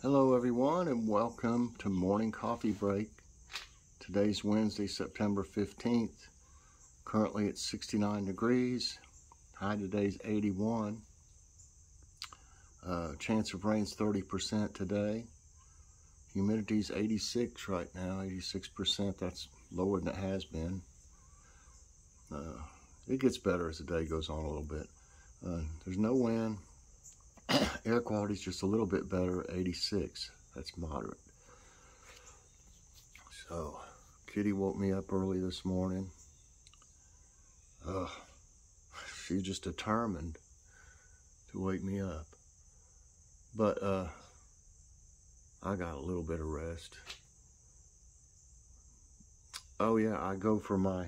Hello everyone and welcome to Morning Coffee Break. Today's Wednesday, September 15th. Currently it's 69 degrees. High today's 81. Chance of rain's 30% today. Humidity's 86 right now, 86%. That's lower than it has been. It gets better as the day goes on a little bit. There's no wind. Air quality's just a little bit better, 86. That's moderate. So, Kitty woke me up early this morning. She's just determined to wake me up. But I got a little bit of rest. Oh yeah, I go for my,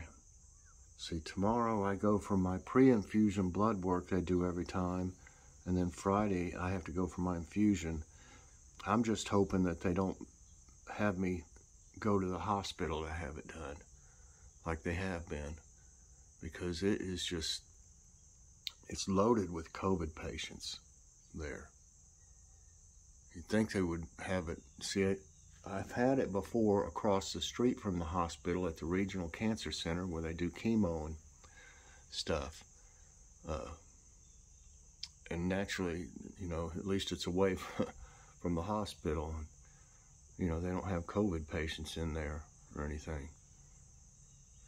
tomorrow I go for my pre-infusion blood work they do every time. And then Friday, I have to go for my infusion. I'm just hoping that they don't have me go to the hospital to have it done, like they have been. Because it is just, it's loaded with COVID patients there. You'd think they would have it. See, I've had it before across the street from the hospital at the Regional Cancer Center where they do chemo and stuff. And naturally, you know, at least it's away from the hospital. You know, they don't have COVID patients in there or anything.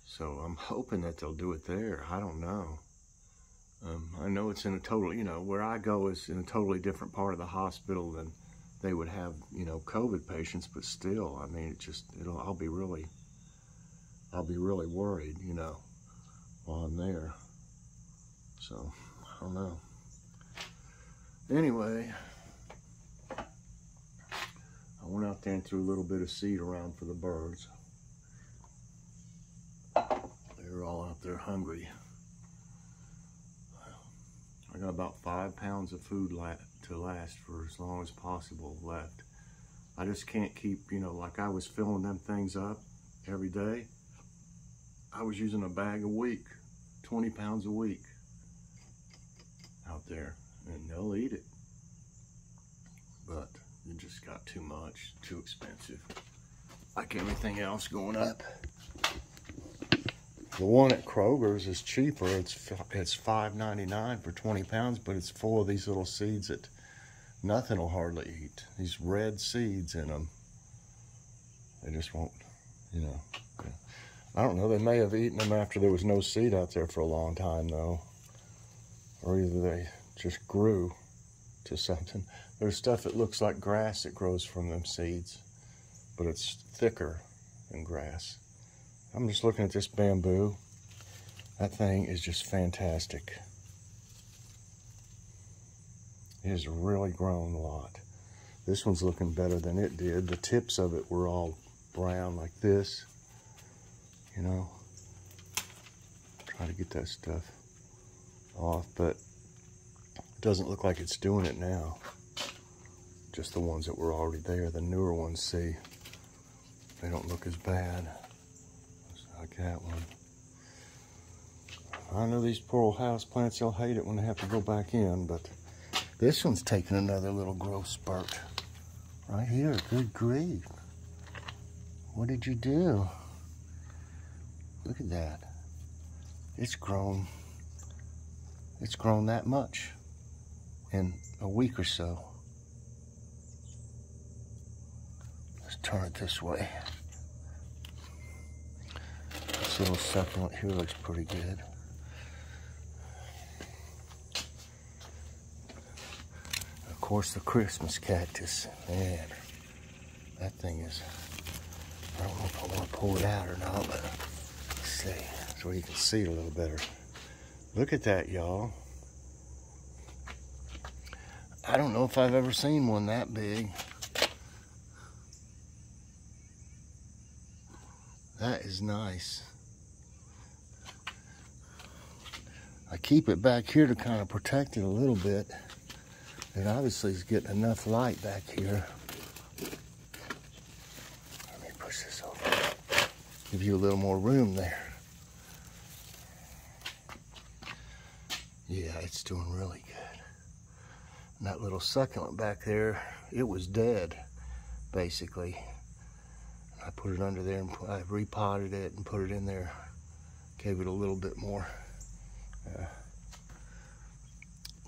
So I'm hoping that they'll do it there. I don't know. I know it's in a total, you know, where I go is in a totally different part of the hospital than they would have, you know, COVID patients, but still, I mean, I'll be really worried, you know, while I'm there. So, I don't know. Anyway, I went out there and threw a little bit of seed around for the birds. They were all out there hungry. I got about 5 pounds of food to last for as long as possible left. I just can't keep, you know, like I was filling them things up every day. I was using a bag a week, 20 pounds a week out there. And they'll eat it, but it just got too much, too expensive. Like everything else going up. The one at Kroger's is cheaper. It's $5.99 for 20 pounds, but it's full of these little seeds that nothing will hardly eat. These red seeds in them. They just won't, you know. I don't know. They may have eaten them after there was no seed out there for a long time, though, or either they just grew to something. There's stuff that looks like grass that grows from them seeds, but it's thicker than grass. I'm just looking at this bamboo. That thing is just fantastic. It has really grown a lot. This one's looking better than it did. The tips of it were all brown like this, you know. Try to get that stuff off, but doesn't look like it's doing it now. Just the ones that were already there. The newer ones, see, they don't look as bad. Like that one. I know these poor old house plants, they'll hate it when they have to go back in, but this one's taking another little growth spurt. Right here, good grief. What did you do? Look at that. It's grown that much in a week or so. Let's turn it this way. This little succulent here looks pretty good. Of course, the Christmas cactus. Man, that thing is, I don't know if I want to pull it out or not, but let's see, so you can see it a little better. Look at that, y'all. I don't know if I've ever seen one that big. That is nice. I keep it back here to kind of protect it a little bit. It obviously is getting enough light back here. Let me push this over. Give you a little more room there. Yeah, it's doing really good. And that little succulent back there, it was dead, basically. I put it under there and I repotted it and put it in there. Gave it a little bit more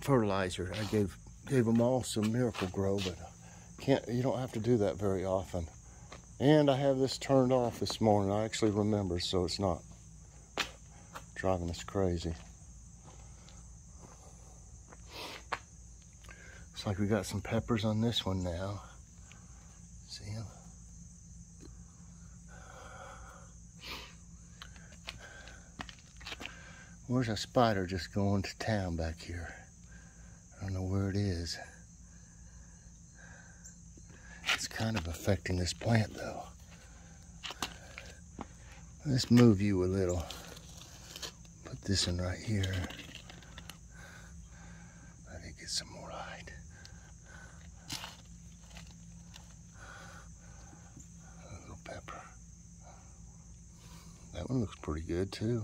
fertilizer. I gave them all some Miracle Grow, but you don't have to do that very often. And I have this turned off this morning. I actually remember, so it's not driving us crazy. Looks like we got some peppers on this one now. See them? Where's a spider just going to town back here? I don't know where it is. It's kind of affecting this plant though. Let's move you a little. Put this in right here. Let it get some more light. A little pepper. That one looks pretty good too.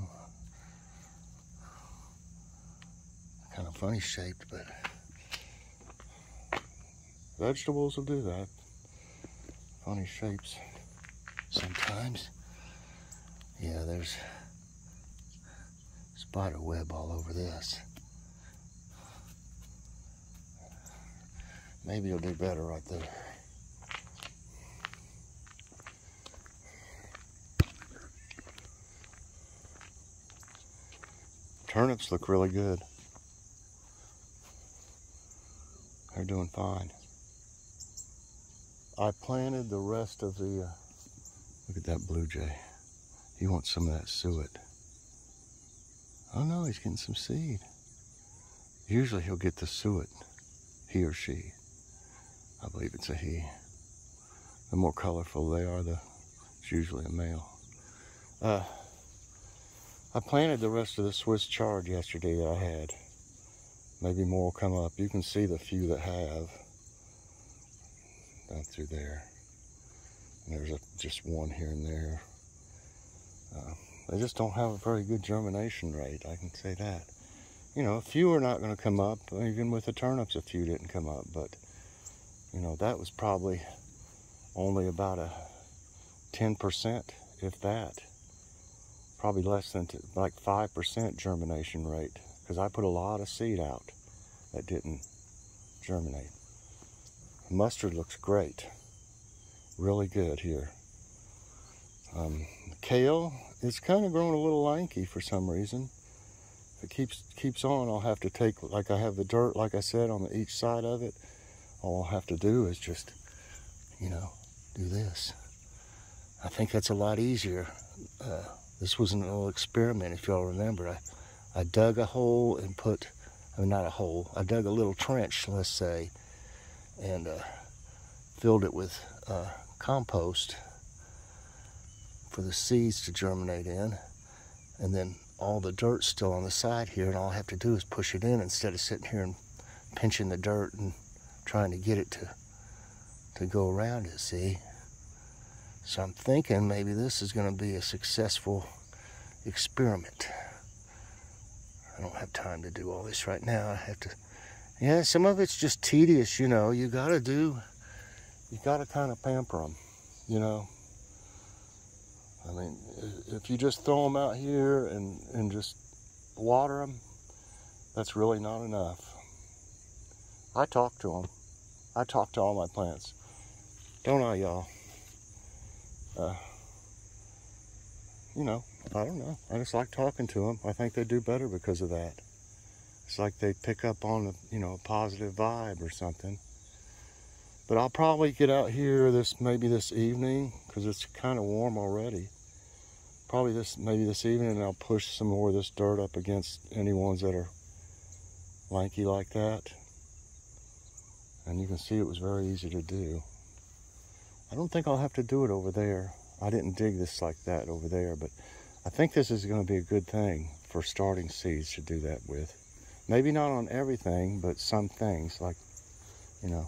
Kind of funny shaped, but vegetables will do that. Funny shapes sometimes. Yeah, there's spider web all over this. Maybe it'll do better right there. Turnips look really good. They're doing fine. I planted the rest of the, look at that blue jay. He wants some of that suet. Oh no, he's getting some seed. Usually he'll get the suet, he or she. I believe it's a he. The more colorful they are, it's usually a male. I planted the rest of the Swiss chard yesterday that I had. Maybe more will come up. You can see the few that have down through there. And there's just one here and there. They just don't have a very good germination rate, I can say that. You know, a few are not going to come up. Even with the turnips, a few didn't come up. But, you know, that was probably only about a 10%, if that. Probably less than like 5% germination rate. Because I put a lot of seed out that didn't germinate. Mustard looks great. Really good here. Kale, it's kind of growing a little lanky for some reason. If it keeps on, I'll have to take, like I have the dirt, like I said, on each side of it. All I'll have to do is just, you know, do this. I think that's a lot easier. This was an little experiment, if y'all remember. I dug a hole and put, I mean, not a hole, I dug a little trench, let's say, and filled it with compost for the seeds to germinate in, and then all the dirt's still on the side here, and all I have to do is push it in instead of sitting here and pinching the dirt and trying to get it to go around it, see? So I'm thinking maybe this is going to be a successful experiment. I don't have time to do all this right now. I have to, yeah, some of it's just tedious, you know. You gotta kind of pamper them, you know. I mean, if you just throw them out here and just water them, that's really not enough. I talk to them. I talk to all my plants. Don't I, y'all? You know, I don't know. I just like talking to them. I think they do better because of that. It's like they pick up on a positive vibe or something. But I'll probably get out here maybe this evening because it's kind of warm already. Maybe this evening, and I'll push some more of this dirt up against any ones that are lanky like that. And you can see it was very easy to do. I don't think I'll have to do it over there. I didn't dig this like that over there, but I think this is going to be a good thing for starting seeds to do that with. Maybe not on everything, but some things, like, you know.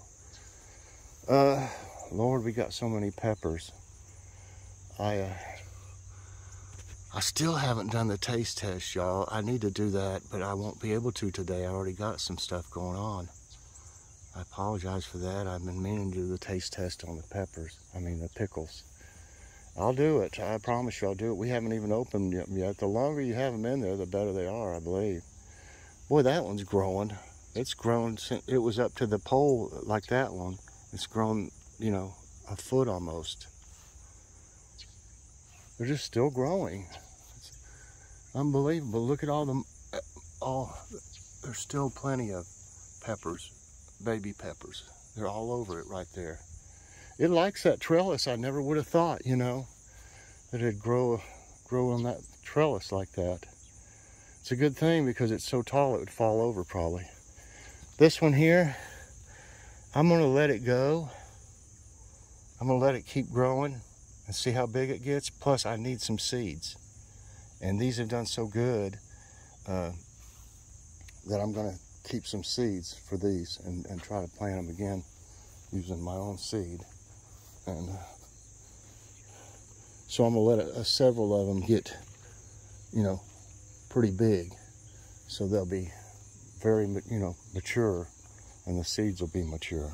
Lord, we got so many peppers. I still haven't done the taste test, y'all. I need to do that, but I won't be able to today. I already got some stuff going on. I apologize for that. I've been meaning to do the taste test on the peppers. I mean the pickles. I'll do it. I promise you I'll do it. We haven't even opened them yet. The longer you have them in there, the better they are, I believe. Boy, that one's growing. It's grown since it was up to the pole like that one. It's grown, you know, a foot almost. They're just still growing. It's unbelievable. Look at all them. There's still plenty of peppers, baby peppers. They're all over it right there. It likes that trellis. I never would have thought, you know, that it'd grow on that trellis like that. It's a good thing because it's so tall it would fall over probably. This one here, I'm gonna let it go. I'm gonna let it keep growing and see how big it gets. Plus I need some seeds. And these have done so good that I'm gonna keep some seeds for these and try to plant them again using my own seed. And so I'm gonna let several of them get, you know, pretty big. So they'll be very, you know, mature, and the seeds will be mature.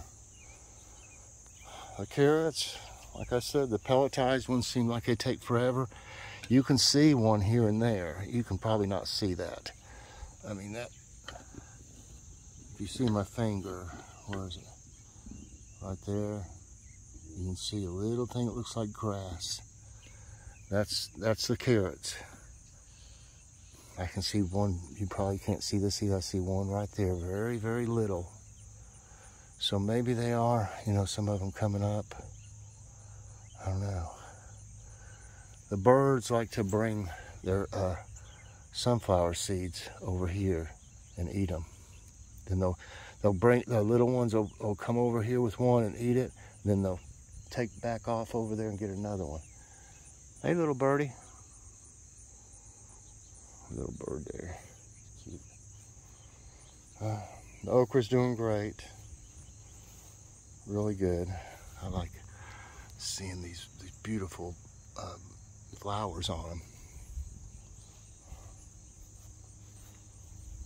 The carrots, like I said, the pelletized ones seem like they take forever. You can see one here and there. You can probably not see that. I mean, that, if you see my finger, where is it? Right there. You can see a little thing that looks like grass. That's the carrots. I can see one. You probably can't see this either. I see one right there, very, very little. So maybe they are, you know, some of them coming up. I don't know. The birds like to bring their sunflower seeds over here and eat them. Then they'll bring the little ones will come over here with one and eat it. Then they'll take back off over there and get another one. Hey, little birdie. Little bird there. Cute. The okra's doing great. Really good. I like seeing these beautiful flowers on them.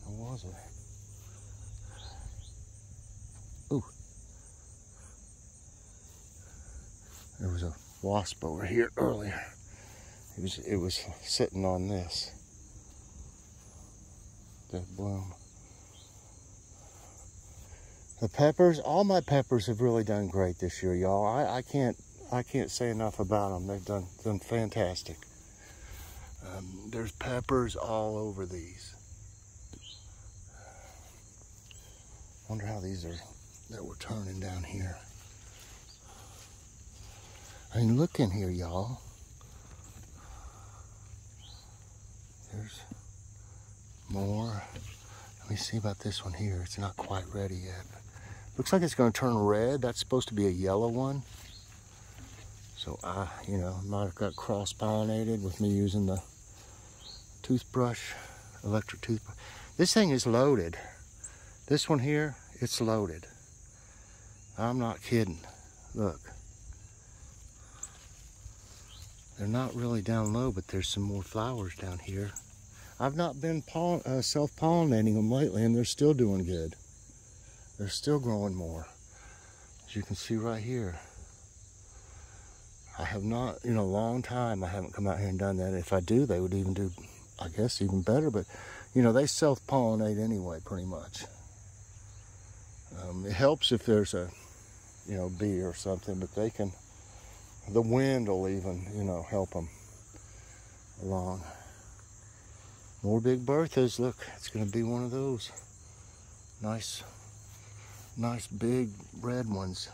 What was it? Ooh. There was a wasp over here earlier. It was sitting on this. That bloom. The peppers, all my peppers have really done great this year, y'all. I can't say enough about them. They've done fantastic. There's peppers all over these. Wonder how these are that we're turning down here. I mean, look in here, y'all. There's more. Let me see about this one here. It's not quite ready yet. Looks like it's going to turn red. That's supposed to be a yellow one. So you know, might have got cross-pollinated with me using the toothbrush, electric toothbrush. This thing is loaded. This one here, it's loaded. I'm not kidding. Look. They're not really down low, but there's some more flowers down here. I've not been self-pollinating them lately, and they're still doing good. They're still growing more. As you can see right here. I have not, in a long time, I haven't come out here and done that. If I do, they would even do, I guess, even better. But, you know, they self-pollinate anyway, pretty much. It helps if there's a, you know, bee or something, but they can, the wind will even, you know, help them along. More Big Berthas. Look, it's going to be one of those. Nice big red ones.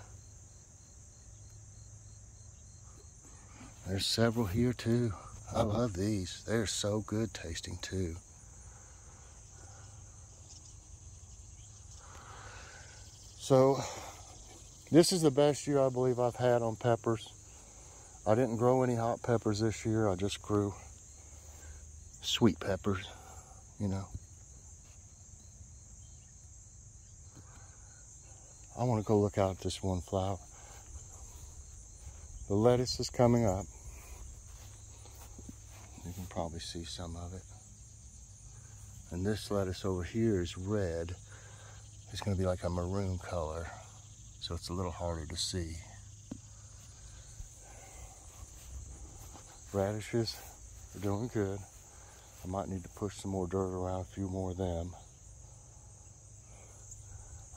There's several here too. I love these. They're so good tasting too. So this is the best year I believe I've had on peppers. I didn't grow any hot peppers this year. I just grew sweet peppers, you know. I want to go look out at this one flower. The lettuce is coming up. You can probably see some of it. And this lettuce over here is red. It's going to be like a maroon color, so it's a little harder to see. Radishes are doing good. I might need to push some more dirt around, a few more of them.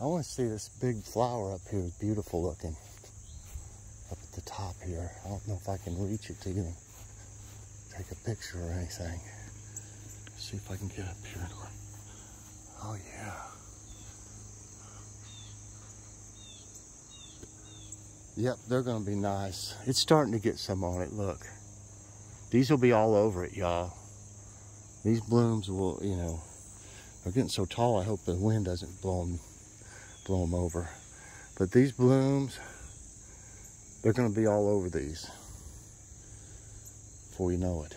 I want to see this big flower up here. It's beautiful looking. Up at the top here. I don't know if I can reach it to even take a picture or anything. Let's see if I can get up here. Oh yeah. Yep, they're going to be nice. It's starting to get some on it, look. These will be all over it, y'all. These blooms will, you know, they're getting so tall, I hope the wind doesn't blow them over. But these blooms, they're going to be all over these before you know it.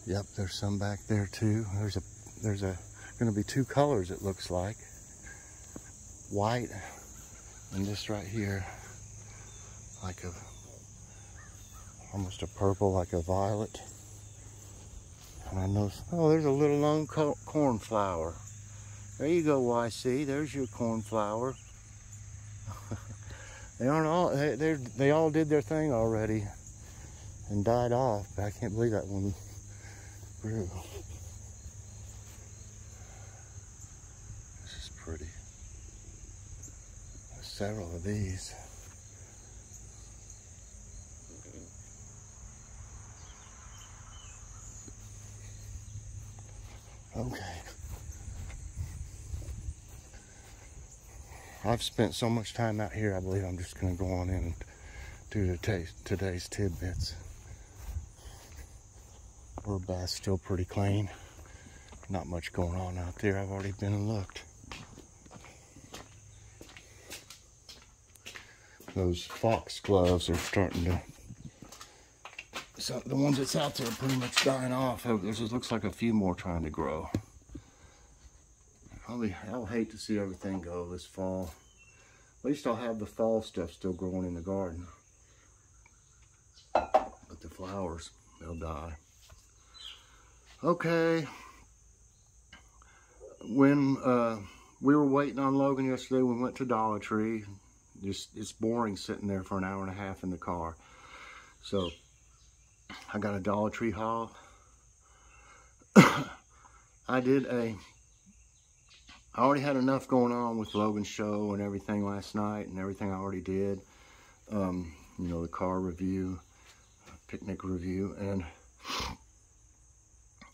Yep, there's some back there too. There's going to be two colors, it looks like. White and this right here, like almost a purple, like a violet. And I know, oh, there's a little lone cornflower. There you go, YC. There's your cornflower. They aren't all. They all did their thing already and died off. But I can't believe that one grew. This is pretty. There's several of these. Okay. I've spent so much time out here, I believe I'm just going to go on in and do today's tidbits. Bird bath's still pretty clean. Not much going on out there. I've already been and looked. Those foxgloves are starting to... So the ones that's out there are pretty much dying off. There looks like a few more trying to grow. I'll hate to see everything go this fall. At least I'll have the fall stuff still growing in the garden. But the flowers, they'll die. Okay. When we were waiting on Logan yesterday, we went to Dollar Tree. It's boring sitting there for an hour and a half in the car. So I got a Dollar Tree haul. I already had enough going on with Logan's show and everything last night and everything I already did. You know, the car review, picnic review, and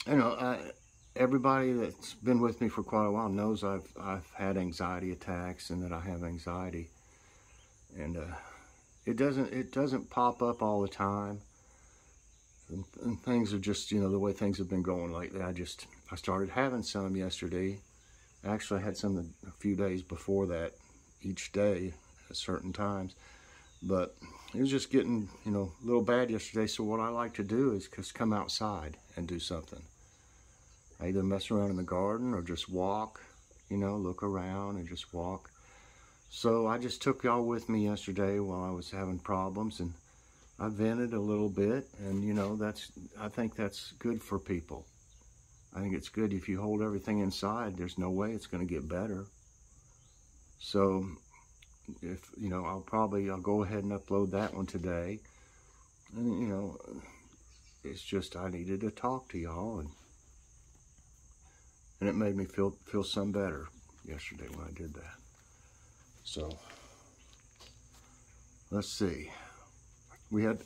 you know, everybody that's been with me for quite a while knows I've had anxiety attacks and that I have anxiety, and it doesn't pop up all the time. And things are just, you know, the way things have been going lately. I started having some yesterday. Actually, I had some a few days before that, each day at certain times. But it was just getting, you know, a little bad yesterday. So what I like to do is just come outside and do something. I either mess around in the garden or just walk, you know, look around and just walk. So I just took y'all with me yesterday while I was having problems, and I vented a little bit, and you know, I think that's good for people. I think it's good. If you hold everything inside, there's no way it's going to get better. So, if you know, I'll go ahead and upload that one today. And you know, it's just I needed to talk to y'all, and it made me feel some better yesterday when I did that. So, let's see. We had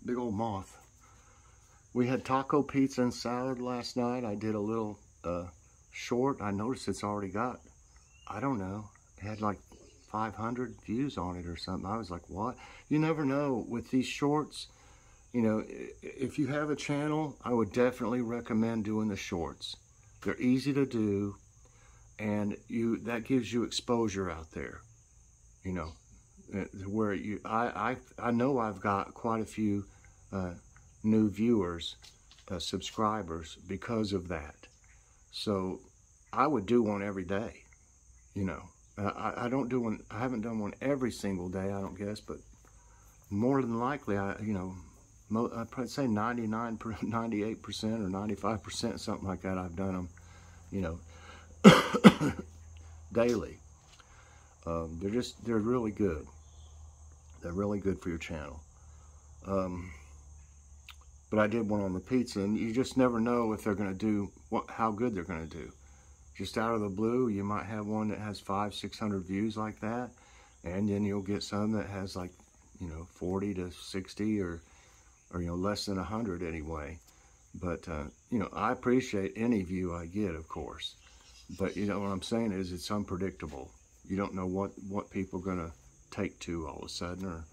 big old moth. We had taco pizza and salad last night. I did a little short. I noticed it's already got, I don't know, it had like 500 views on it or something. I was like, what? You never know with these shorts. You know, if you have a channel, I would definitely recommend doing the shorts. They're easy to do, and that gives you exposure out there. You know, where I know I've got quite a few new viewers, subscribers because of that. So I would do one every day. You know, I don't do one. I haven't done one every single day, I don't guess, but more than likely, you know, I'd probably say 98% or 95%, something like that. I've done them you know, daily. They're really good. They're really good for your channel. But I did one on the pizza, and you just never know if they're going to do how good they're going to do. Just out of the blue, you might have one that has 500-600 views like that, and then you'll get some that has like, 40 to 60 or less than 100 anyway. But I appreciate any view I get, of course. But what I'm saying is it's unpredictable. You don't know what people are going to take to all of a sudden, or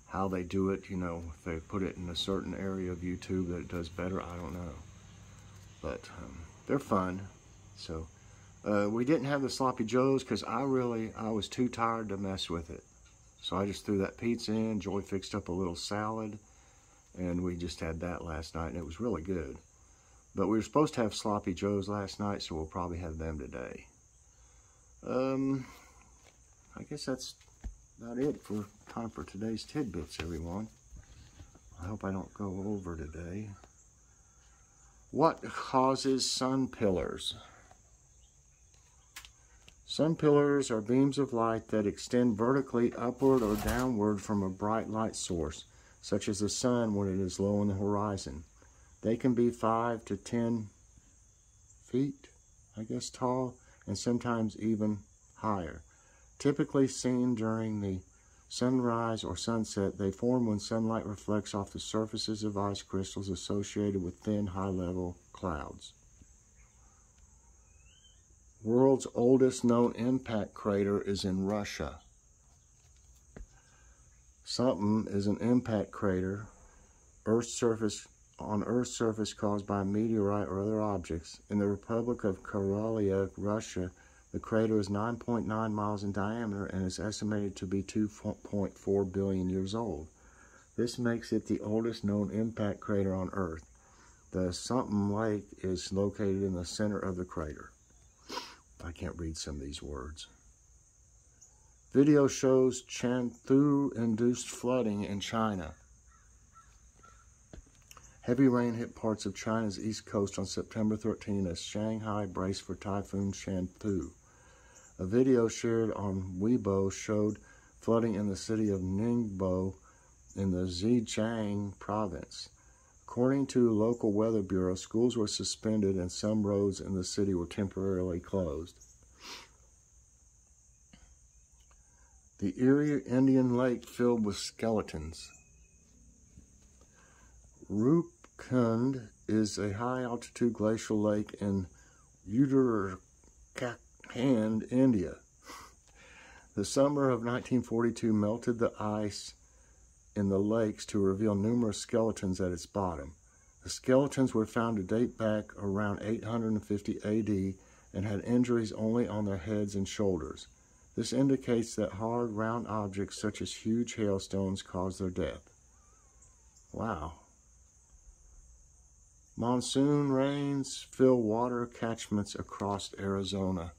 how they do it. If they put it in a certain area of YouTube that it does better, I don't know. But they're fun. So we didn't have the sloppy joes because I was too tired to mess with it. So I just threw that pizza in. Joy fixed up a little salad, and we just had that last night, and it was really good. But we were supposed to have sloppy joes last night, so we'll probably have them today. I guess that's about it for time for today's tidbits, everyone. I hope I don't go over today. What causes sun pillars? Sun pillars are beams of light that extend vertically upward or downward from a bright light source, such as the sun when it is low on the horizon. They can be 5 to 10 feet, tall, and sometimes even higher. Typically seen during the sunrise or sunset, they form when sunlight reflects off the surfaces of ice crystals associated with thin, high-level clouds. World's oldest known impact crater is in Russia. Something is an impact crater on Earth's surface caused by a meteorite or other objects. In the Republic of Karelia, Russia, the crater is 9.9 miles in diameter and is estimated to be 2.4 billion years old. This makes it the oldest known impact crater on Earth. The Something Lake is located in the center of the crater. I can't read some of these words. Video shows Chanthu-induced flooding in China. Heavy rain hit parts of China's east coast on September 13 as Shanghai braced for Typhoon Chanthu. A video shared on Weibo showed flooding in the city of Ningbo in the Zhejiang province. According to local weather bureau, schools were suspended and some roads in the city were temporarily closed. The Erie Indian Lake filled with skeletons. Rupkund is a high-altitude glacial lake in Uttarakhand, India. The summer of 1942 melted the ice in the lakes to reveal numerous skeletons at its bottom. The skeletons were found to date back around 850 AD and had injuries only on their heads and shoulders. This indicates that hard, round objects such as huge hailstones caused their death. Wow. Monsoon rains fill water catchments across Arizona.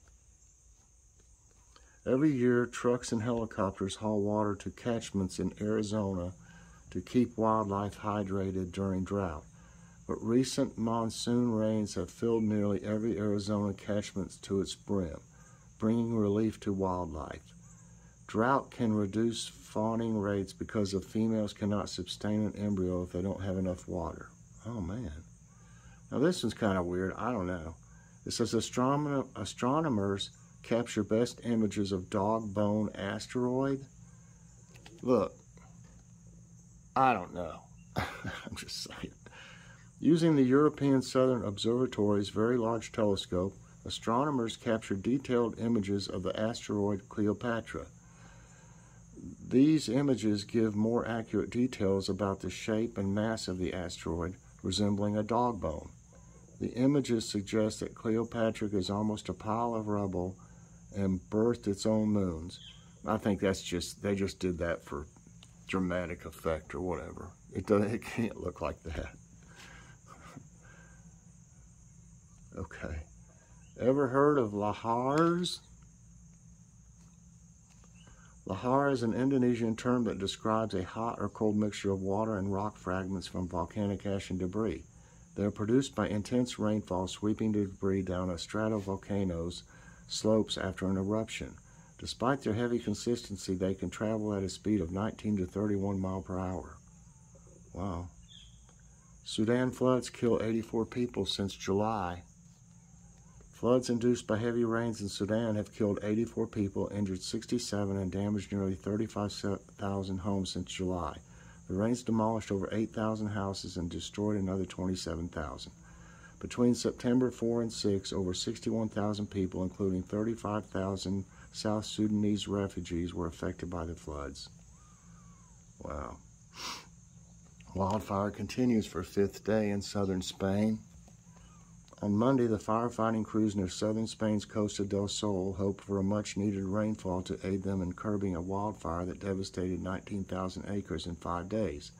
Every year, trucks and helicopters haul water to catchments in Arizona to keep wildlife hydrated during drought. But recent monsoon rains have filled nearly every Arizona catchment to its brim, bringing relief to wildlife. Drought can reduce fawning rates because the females cannot sustain an embryo if they don't have enough water. Oh, man. Now, this one's kind of weird. I don't know. It says astronomers capture best images of dog bone asteroid. Look, I don't know. I'm just saying. Using the European Southern Observatory's Very Large Telescope, astronomers captured detailed images of the asteroid Cleopatra. These images give more accurate details about the shape and mass of the asteroid, resembling a dog bone. The images suggest that Cleopatra is almost a pile of rubble and birthed its own moons. I think that's they just did that for dramatic effect or whatever. It can't look like that. Okay. Ever heard of Lahars? Lahar is an Indonesian term that describes a hot or cold mixture of water and rock fragments from volcanic ash and debris. They are produced by intense rainfall sweeping debris down a stratovolcano's slopes after an eruption. Despite their heavy consistency, they can travel at a speed of 19 to 31 miles per hour. Wow. Sudan floods kill 84 people since July. Floods induced by heavy rains in Sudan have killed 84 people, injured 67, and damaged nearly 35,000 homes since July. The rains demolished over 8,000 houses and destroyed another 27,000. Between September 4 and 6, over 61,000 people, including 35,000 South Sudanese refugees, were affected by the floods. Wow. Wildfire continues for a fifth day in southern Spain. On Monday, the firefighting crews near southern Spain's Costa del Sol hoped for a much-needed rainfall to aid them in curbing a wildfire that devastated 19,000 acres in 5 days.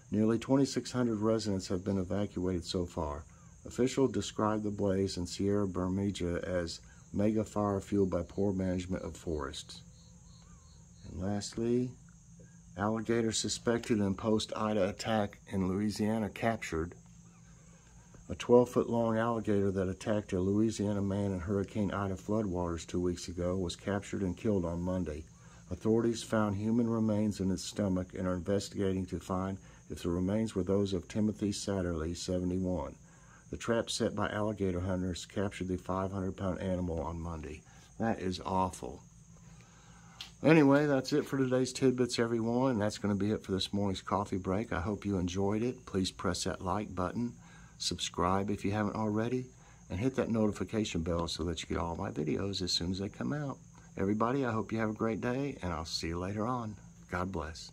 Nearly 2,600 residents have been evacuated so far. Officials described the blaze in Sierra Bermeja as mega fire fueled by poor management of forests. And lastly, alligator suspected in post-Ida attack in Louisiana captured. A 12-foot-long alligator that attacked a Louisiana man in Hurricane Ida floodwaters 2 weeks ago was captured and killed on Monday. Authorities found human remains in its stomach and are investigating to find if the remains were those of Timothy Satterley, 71. The trap set by alligator hunters captured the 500-pound animal on Monday. That is awful. Anyway, that's it for today's Tidbits, everyone. And that's going to be it for this morning's coffee break. I hope you enjoyed it. Please press that like button, subscribe if you haven't already, and hit that notification bell so that you get all my videos as soon as they come out. Everybody, I hope you have a great day, and I'll see you later on. God bless.